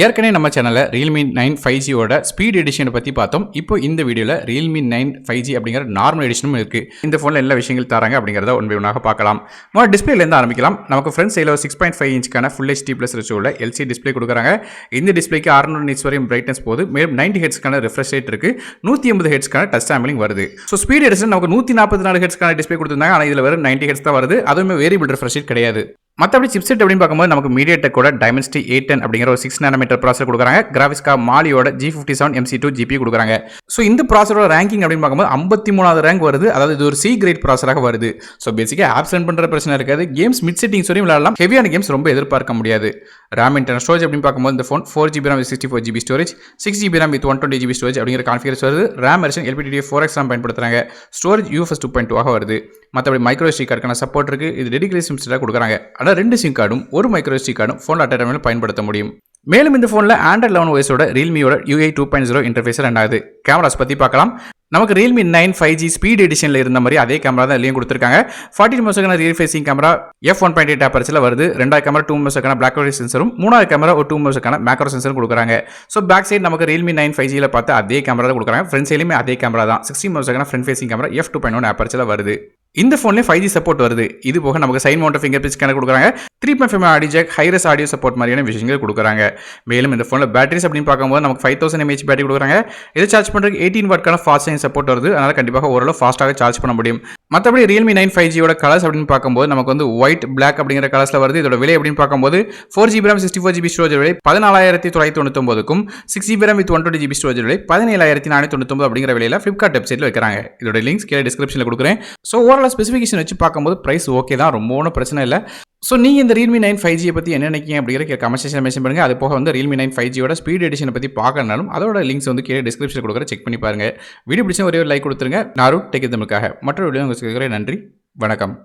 ஏற்கனவே நம்ம சேனல்ல Realme 9 5G ஓட ஸ்பீட் எடிஷன் பத்தி பார்த்தோம். இப்போ இந்த வீடியோல Realme 9 5G அப்படிங்கிற நார்மல் எடிஷனும் இருக்கு. இந்த போன்ல எல்லா விஷயங்கள் தராங்க அப்படிங்கறத ஒன் பை ஒன்னாக பார்க்கலாம். முதல்ல டிஸ்ப்ளேல இருந்து ஆரம்பிக்கலாம். நமக்கு ஃப்ரண்ட் சைடுல 6.5 இன்ச்க்கான Full HD+ ரெசோல LCD டிஸ்ப்ளே கொடுக்குறாங்க. இந்த டிஸ்ப்ளேக்கு 600 nits வரையும் பிரைட்னஸ் போகுது. மேலும் 90 Hzக்கான ரிஃப்ரெஷ் ரேட் இருக்கு. 180 Hzக்கான டச் சாம்பிளிங் வருது. சோ ஸ்பீட் எடிஷன் நமக்கு 144 Hzக்கான டிஸ்ப்ளே கொடுத்திருந்தாங்க. ஆனா இதுல வெறும் 90 Hz தான் வருது. அதுவுமே வேரியபிள் ரிஃப்ரெஷ் ரேட் கிடையாது. மற்றபடி சிப்செட் அப்படின்னு பார்க்கும்போது நமக்கு மீடியாடெக்கோட டைமென்சிட்டி 810 அப்படிங்கிற ஒரு 6 நானோமீட்டர் ப்ராசர் கொடுக்குறாங்க. கிராஃபிக்ஸ்கா மாலியோட G57 MC2 GPU கொடுக்குறாங்க. ஸோ இந்த ப்ராசரோட ரேங்கிங் அப்படின்னு பார்க்கும்போது 53வது ரேங்க் வருது. அதாவது இது ஒரு C கிரேட் ப்ராசராக வருது. ஸோ பேசிக்காக ஆப்ஸ் ரன் பண்ணுற பிரச்சனை இருக்காது. கேம்ஸ் மிட் செட்டிங்ஸ் வரையும் விளையாடலாம். ஹெவியான கேம்ஸ் ரொம்ப எதிர்பார்க்க முடியாது. RAM இன்டர்னல் ஸ்டோரேஜ் அப்படின்னு பார்க்கும்போது இந்த phone 4GB RAM with 64GB storage, 6GB RAM with 120GB storage அப்படிங்கிற கான்ஃபிகரேஷன் வருது. RAM version LPDDR 4X RAM பயன்படுத்துறாங்க. ஸ்டோரேஜ் UFS 2.2 ஆக வருது. மற்றபடி மைக்ரோ SD கார்டுக்கான சப்போர்ட் இருக்கு. இது டெடிகேட்டட் சிம் ஸ்டாக் கொடுக்குறாங்க. ஆனால் 2 சிம் கார்டும் ஒரு மைக்ரோ SD கார்டும் ஃபோன் அட் டைமில் பயன்படுத்த முடியும். மேலும் இந்த ஃபோனில் Android 11 OSோட Realmeயோட UI 2.0 இன்டர்ஃபேஸ் ரன் ஆகுது. கேமராஸ் பற்றி பார்க்கலாம். நமக்கு Realme 9 5G ஸ்பீட் எடிஷனில் இருந்த மாதிரி அதே கேமரா தான் இதுலையும் கொடுத்துருக்காங்க. 42 megapixel rear facing camera f1.8 அபர்ச்சரில் வருது. ரெண்டாவது camera 2 megapixel black and white சென்சரும், மூணாவது கேமரா ஒரு 2 மெகாபிக்சல் மேக்ரோ சென்சரும் கொடுக்குறாங்க. ஸோ பேக் சைடு நமக்கு Realme 9 5Gல பார்த்து அதே கேமரா தான் கொடுக்குறாங்க. ஃப்ரண்ட் சைடுமே அதே கேமரா தான். 60 megapixel front facing camera f2.1 அபர்ச்சரில் வருது. இந்த ஃபோன்லேயே 5G சப்போர்ட் வருது. இது போக நமக்கு side mount fingerprint scanner கொடுக்குறாங்க. 3.5 audio jack, hi res audio support மாதிரியான விஷயங்கள் கொடுக்குறாங்க. மேலும் இந்த ஃபோனில் பேட்டரிஸ் அப்படின்னு பார்க்கும்போது நமக்கு 5000 mAh பேட்டரி கொடுக்குறாங்க. இதை சார்ஜ் பண்ணுறதுக்கு 18 வாட்க்கான ஃபாஸ்ட் சார்ஜிங் சப்போர்ட் வருது. அதனால் கண்டிப்பாக ஓரளவு ஃபாஸ்ட்டாக சார்ஜ் பண்ண முடியும். மற்றபடி Realme 9 5Gயோட கலர்ஸ் அப்படின்னு பார்க்கும்போது நமக்கு வந்து ஒயிட், பிளாக் அப்படிங்கிற கலர்ஸில் வருது. இதோட விலை அப்படின்னு பார்க்கும்போது 4GB RAM 64GB ஸ்டோரேஜ் விலை 14999க்கும், 6GB RAM with 120GB storage விலை 17499 அப்படிங்கிற விலையில் ஃபிளிப்கார்ட் வெப்சைட்டில் வைக்கிறாங்க. இதோட லிங்க்ஸ் கீழே டிஸ்கிரிப்ஷனில் கொடுக்குறேன். ஸோ ஓவரால் ஸ்பெசிஃபிகேஷன் வச்சு பார்க்கும்போது பிரைஸ் ஓகே தான், ரொம்ப ஒன்றும் பிரச்சனை இல்லை. ஸோ நீங்கள் இந்த Realme 9 5G பற்றி என்ன நினைக்கிங்க அப்படிங்கிற கமெண்ட் செக்ஷனில் மென்ஷன் பண்ணுங்கள். அது போக வந்து Realme 9 5Gயோட ஸ்பீட் எடிஷனை பற்றி பார்க்கறனாலும் அதோட லிங்க்ஸ் வந்து கீழே டிஸ்கிரிப்ஷனில் கொடுக்குற செக் பண்ணி பாருங்கள். வீடியோ பிடிச்சா ஒரே ஒரு லைக் கொடுத்துருங்க. நாரும் டெக் தமிழுக்காக மற்றொரு வீடியோ உங்களுக்கு நன்றி, வணக்கம்.